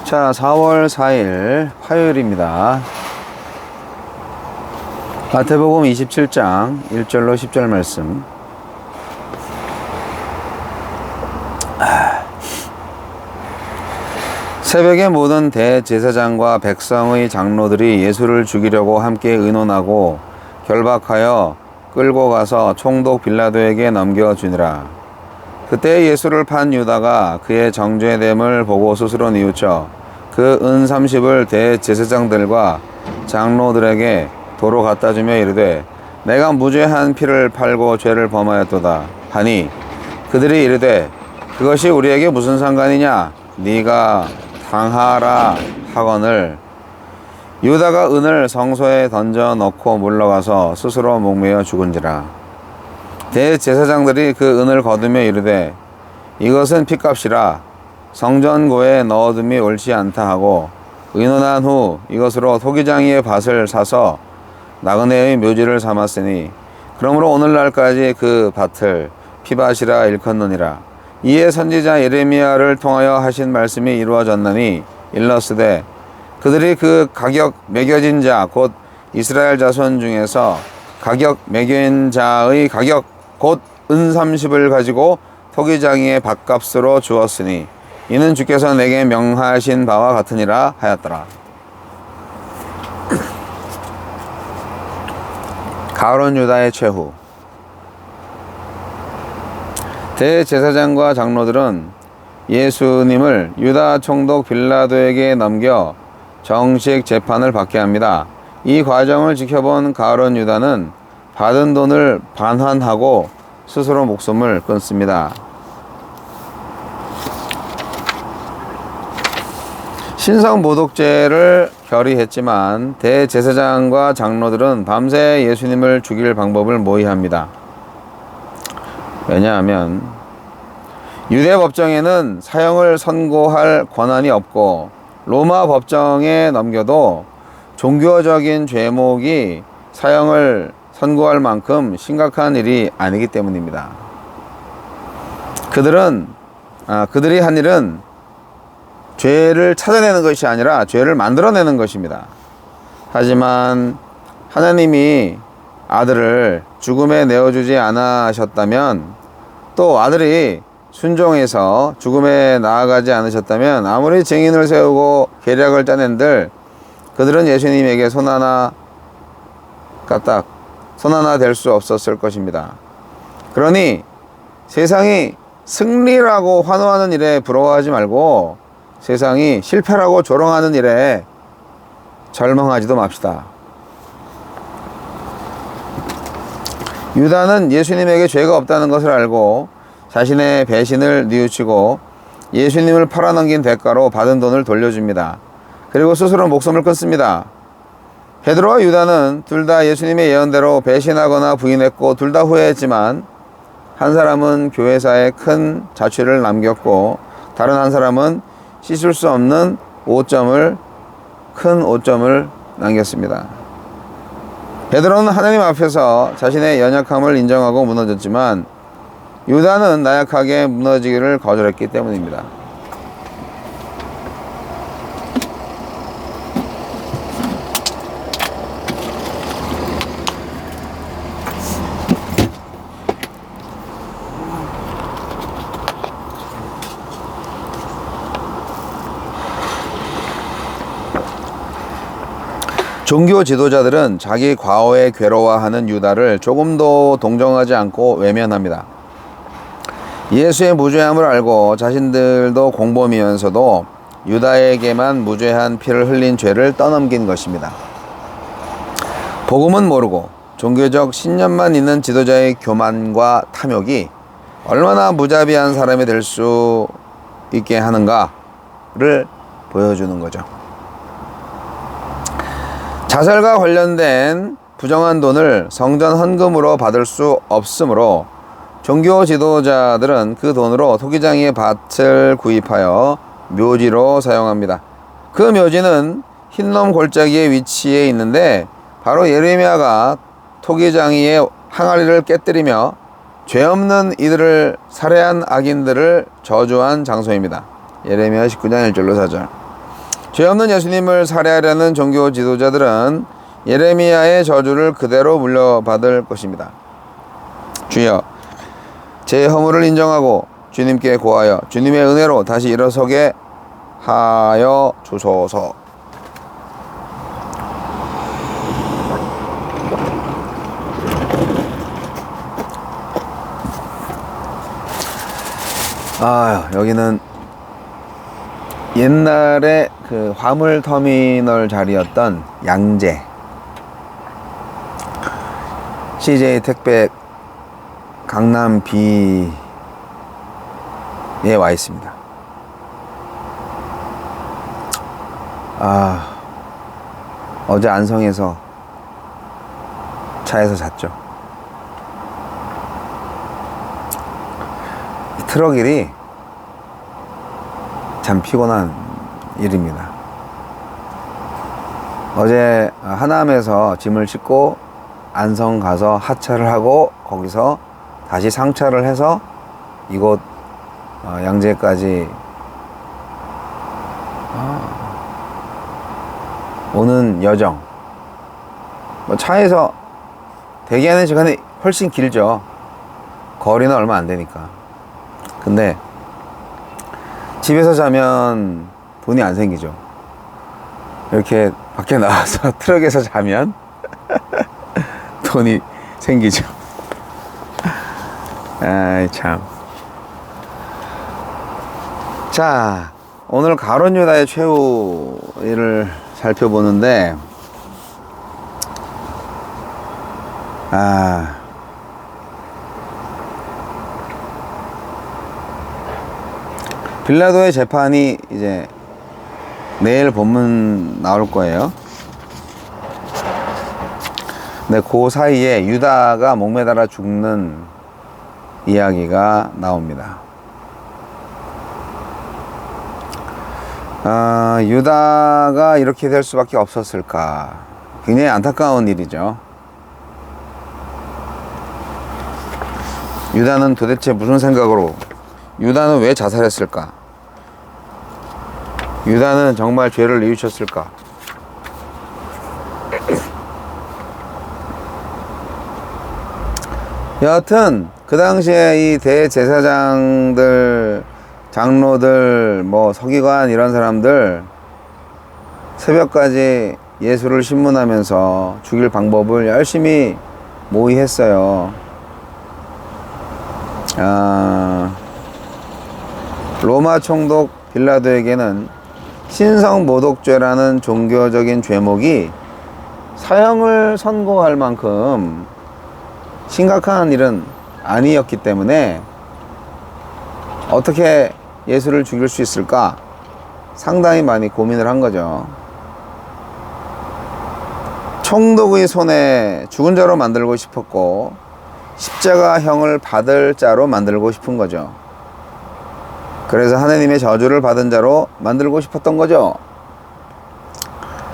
자, 4월 4일 화요일입니다. 마태복음 27장 1절로 10절 말씀. 새벽에 모든 대제사장과 백성의 장로들이 예수를 죽이려고 함께 의논하고 결박하여 끌고 가서 총독 빌라도에게 넘겨주니라. 그때 예수를 판 유다가 그의 정죄됨을 보고 스스로 뉘우쳐 그 은 30을 대제사장들과 장로들에게 도로 갖다 주며 이르되 내가 무죄한 피를 팔고 죄를 범하였도다 하니 그들이 이르되 그것이 우리에게 무슨 상관이냐 네가 당하라 하거늘 유다가 은을 성소에 던져 넣고 물러가서 스스로 목매어 죽은지라. 대제사장들이 그 은을 거두며 이르되 이것은 핏값이라 성전고에 넣어둠이 옳지 않다 하고 의논한 후 이것으로 토기장이의 밭을 사서 나그네의 묘지를 삼았으니 그러므로 오늘날까지 그 밭을 피밭이라 일컫느니라. 이에 선지자 예레미야를 통하여 하신 말씀이 이루어졌나니 일러스되 그들이 그 가격 매겨진 자 곧 이스라엘 자손 중에서 가격 매긴 자의 가격 곧 은 30을 가지고 토기장이의 밭값으로 주었으니 이는 주께서 내게 명하신 바와 같으니라 하였더라. 가론 유다의 최후. 대제사장과 장로들은 예수님을 유다 총독 빌라도에게 넘겨 정식 재판을 받게 합니다. 이 과정을 지켜본 가론 유다는 받은 돈을 반환하고 스스로 목숨을 끊습니다. 신성모독죄를 결의했지만 대제사장과 장로들은 밤새 예수님을 죽일 방법을 모의합니다. 왜냐하면 유대 법정에는 사형을 선고할 권한이 없고 로마 법정에 넘겨도 종교적인 죄목이 사형을 선고할 만큼 심각한 일이 아니기 때문입니다. 그들이 한 일은 죄를 찾아내는 것이 아니라 죄를 만들어내는 것입니다. 하지만 하나님이 아들을 죽음에 내어주지 않으셨다면 또 아들이 순종해서 죽음에 나아가지 않으셨다면 아무리 증인을 세우고 계략을 짜낸들 그들은 예수님에게 손 하나 될 수 없었을 것입니다. 그러니 세상이 승리라고 환호하는 일에 부러워하지 말고 세상이 실패라고 조롱하는 일에 절망하지도 맙시다. 유다는 예수님에게 죄가 없다는 것을 알고 자신의 배신을 뉘우치고 예수님을 팔아넘긴 대가로 받은 돈을 돌려줍니다. 그리고 스스로 목숨을 끊습니다. 베드로와 유다는 둘 다 예수님의 예언대로 배신하거나 부인했고 둘 다 후회했지만 한 사람은 교회사에 큰 자취를 남겼고 다른 한 사람은 씻을 수 없는 큰 오점을 남겼습니다. 베드로는 하나님 앞에서 자신의 연약함을 인정하고 무너졌지만 유다는 나약하게 무너지기를 거절했기 때문입니다. 종교 지도자들은 자기 과오에 괴로워하는 유다를 조금도 동정하지 않고 외면합니다. 예수의 무죄함을 알고 자신들도 공범이면서도 유다에게만 무죄한 피를 흘린 죄를 떠넘긴 것입니다. 복음은 모르고 종교적 신념만 있는 지도자의 교만과 탐욕이 얼마나 무자비한 사람이 될 수 있게 하는가를 보여주는 거죠. 자살과 관련된 부정한 돈을 성전 헌금으로 받을 수 없으므로 종교 지도자들은 그 돈으로 토기장이의 밭을 구입하여 묘지로 사용합니다. 그 묘지는 흰놈 골짜기의 위치에 있는데 바로 예레미야가 토기장이의 항아리를 깨뜨리며 죄 없는 이들을 살해한 악인들을 저주한 장소입니다. 예레미야 19장 1절로 4절. 죄 없는 예수님을 살해하려는 종교 지도자들은 예레미야의 저주를 그대로 물려받을 것입니다. 주여, 제 허물을 인정하고 주님께 고하여 주님의 은혜로 다시 일어서게 하여 주소서. 여기는 옛날에 그 화물 터미널 자리였던 양재 CJ 택배 강남 B에 와 있습니다. 어제 안성에서 차에서 잤죠. 트럭 일이 참 피곤한 일입니다. 어제 하남에서 짐을 싣고 안성 가서 하차를 하고 거기서 다시 상차를 해서 이곳 양재까지 오는 여정. 차에서 대기하는 시간이 훨씬 길죠. 거리는 얼마 안 되니까. 근데 집에서 자면 돈이 안 생기죠. 이렇게 밖에 나와서 트럭에서 자면 돈이 생기죠. 아이 참. 자, 오늘 가룟 유다의 최후를 살펴보는데 빌라도의 재판이 이제 내일 본문 나올 거예요. 근데 그 사이에 유다가 목매달아 죽는 이야기가 나옵니다. 유다가 이렇게 될 수밖에 없었을까? 굉장히 안타까운 일이죠. 유다는 도대체 무슨 생각으로, 유다는 왜 자살했을까? 유다는 정말 죄를 뉘우쳤을까? 여하튼 그 당시에 이 대제사장들, 장로들, 서기관 이런 사람들 새벽까지 예수를 신문하면서 죽일 방법을 열심히 모의했어요. 로마 총독 빌라도에게는 신성모독죄라는 종교적인 죄목이 사형을 선고할 만큼 심각한 일은 아니었기 때문에 어떻게 예수를 죽일 수 있을까 상당히 많이 고민을 한 거죠. 총독의 손에 죽은 자로 만들고 싶었고 십자가형을 받을 자로 만들고 싶은 거죠. 그래서 하나님의 저주를 받은 자로 만들고 싶었던 거죠.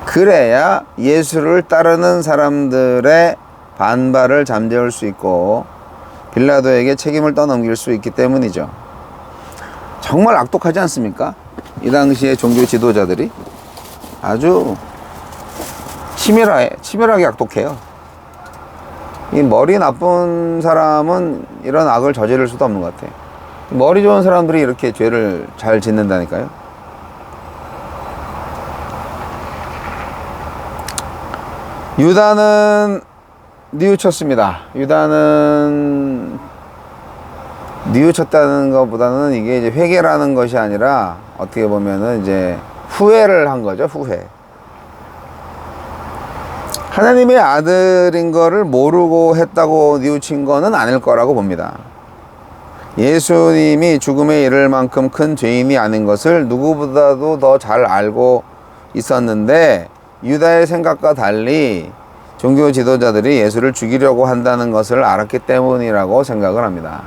그래야 예수를 따르는 사람들의 반발을 잠재울 수 있고 빌라도에게 책임을 떠넘길 수 있기 때문이죠. 정말 악독하지 않습니까? 이 당시의 종교 지도자들이 아주 치밀하게 악독해요. 이 머리 나쁜 사람은 이런 악을 저지를 수도 없는 것 같아요. 머리 좋은 사람들이 이렇게 죄를 잘 짓는다니까요. 유다는 뉘우쳤습니다. 유다는 뉘우쳤다는 것보다는 이게 이제 회개라는 것이 아니라 어떻게 보면은 이제 후회를 한 거죠. 후회. 하나님의 아들인 거를 모르고 했다고 뉘우친 거는 아닐 거라고 봅니다. 예수님이 죽음에 이를 만큼 큰 죄인이 아닌 것을 누구보다도 더 잘 알고 있었는데 유다의 생각과 달리 종교 지도자들이 예수를 죽이려고 한다는 것을 알았기 때문이라고 생각을 합니다.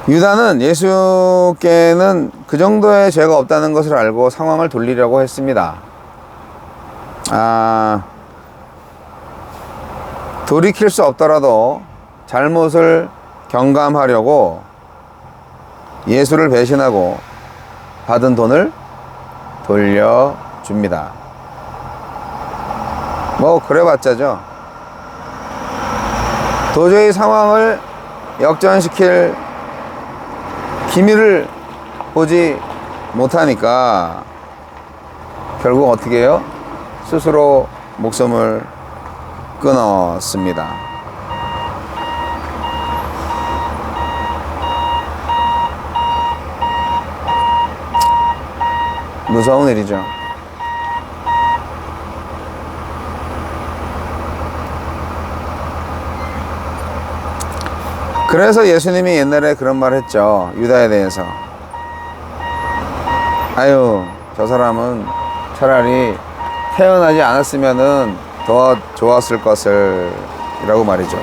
유다는 예수께는 그 정도의 죄가 없다는 것을 알고 상황을 돌리려고 했습니다. 돌이킬 수 없더라도 잘못을 경감하려고 예수를 배신하고 받은 돈을 돌려줍니다. 뭐 그래봤자죠. 도저히 상황을 역전시킬 기미를 보지 못하니까 결국 어떻게 해요? 스스로 목숨을 끊었습니다. 무서운 일이죠. 그래서 예수님이 옛날에 그런 말 했죠. 유다에 대해서. 아유, 저 사람은 차라리 태어나지 않았으면은 더 좋았을 것을 이라고 말이죠.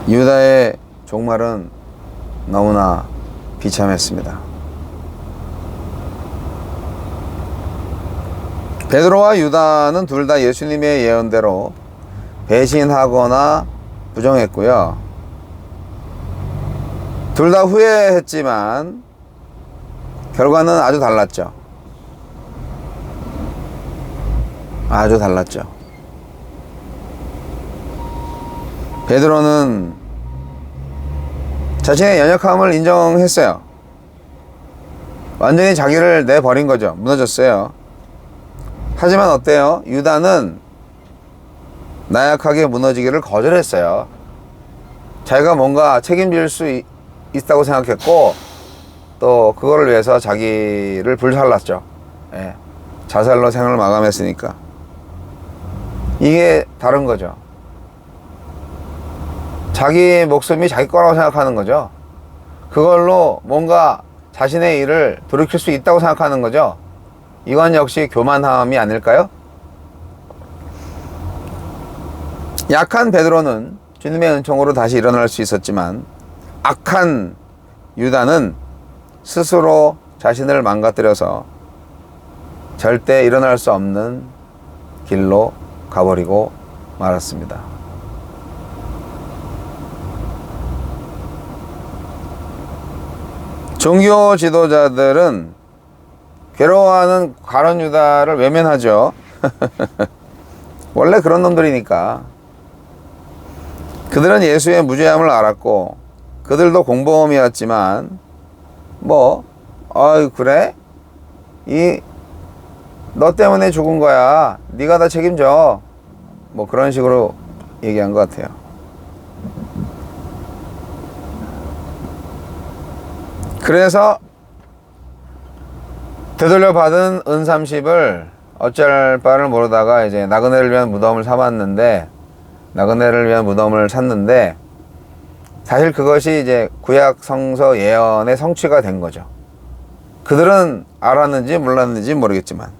유다의 종말은 너무나 비참했습니다. 베드로와 유다는 둘 다 예수님의 예언대로 배신하거나 부정했고요. 둘 다 후회했지만 결과는 아주 달랐죠. 아주 달랐죠. 베드로는 자신의 연약함을 인정했어요. 완전히 자기를 내버린 거죠. 무너졌어요. 하지만 어때요? 유다는 나약하게 무너지기를 거절했어요. 자기가 뭔가 책임질 수 있다고 생각했고 또 그거를 위해서 자기를 불살랐죠. 예. 자살로 생을 마감했으니까. 이게 다른 거죠. 자기 목숨이 자기 거라고 생각하는 거죠. 그걸로 뭔가 자신의 일을 돌이킬 수 있다고 생각하는 거죠. 이건 역시 교만함이 아닐까요? 약한 베드로는 주님의 은총으로 다시 일어날 수 있었지만 악한 유다는 스스로 자신을 망가뜨려서 절대 일어날 수 없는 길로 가버리고 말았습니다. 종교 지도자들은 괴로워하는 가룟 유다를 외면하죠. 원래 그런 놈들이니까. 그들은 예수의 무죄함을 알았고 그들도 공범이었지만 그래? 너 때문에 죽은 거야. 네가 다 책임져. 그런 식으로 얘기한 것 같아요. 그래서 되돌려 받은 은 30을 어쩔 바를 모르다가 이제 나그네를 위한 무덤을 나그네를 위한 무덤을 샀는데 사실 그것이 이제 구약 성서 예언의 성취가 된 거죠. 그들은 알았는지 몰랐는지 모르겠지만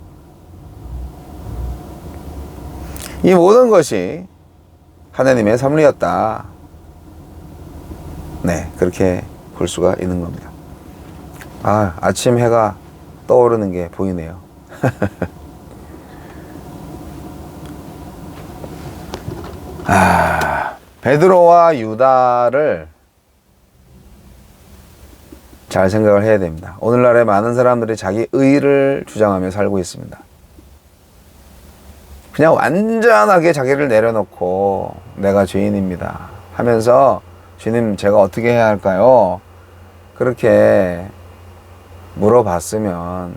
이 모든 것이 하나님의 섭리였다. 네, 그렇게 볼 수가 있는 겁니다. 아침 해가 떠오르는 게 보이네요. 베드로와 유다를 잘 생각을 해야 됩니다. 오늘날에 많은 사람들이 자기 의를 주장하며 살고 있습니다. 그냥 완전하게 자기를 내려놓고 내가 죄인입니다 하면서 주님 제가 어떻게 해야 할까요? 그렇게 물어봤으면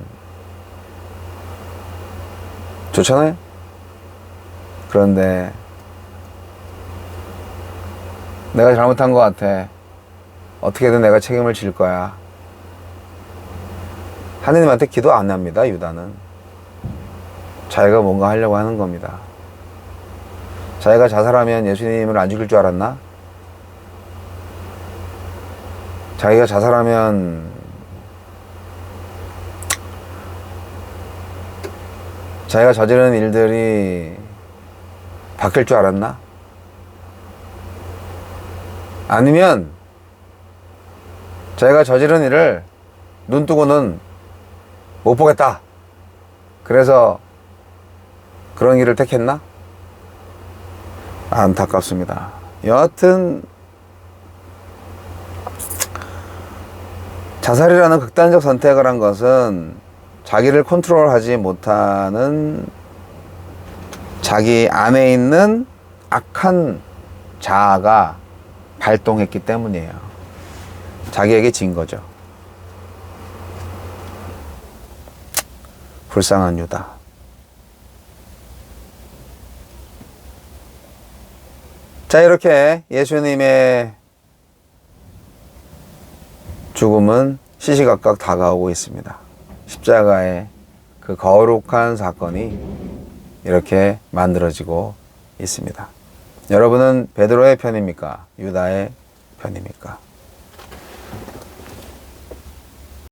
좋잖아요. 그런데 내가 잘못한 것 같아. 어떻게든 내가 책임을 질 거야. 하느님한테 기도 안 합니다. 유다는 자기가 뭔가 하려고 하는 겁니다. 자기가 자살하면 예수님을 안 죽일 줄 알았나? 자기가 자살하면 자기가 저지른 일들이 바뀔 줄 알았나? 아니면 자기가 저지른 일을 눈뜨고는 못 보겠다. 그래서 그런 길을 택했나? 안타깝습니다. 여하튼 자살이라는 극단적 선택을 한 것은 자기를 컨트롤하지 못하는 자기 안에 있는 악한 자아가 발동했기 때문이에요. 자기에게 진 거죠. 불쌍한 유다. 자, 이렇게 예수님의 죽음은 시시각각 다가오고 있습니다. 십자가의 그 거룩한 사건이 이렇게 만들어지고 있습니다. 여러분은 베드로의 편입니까? 유다의 편입니까?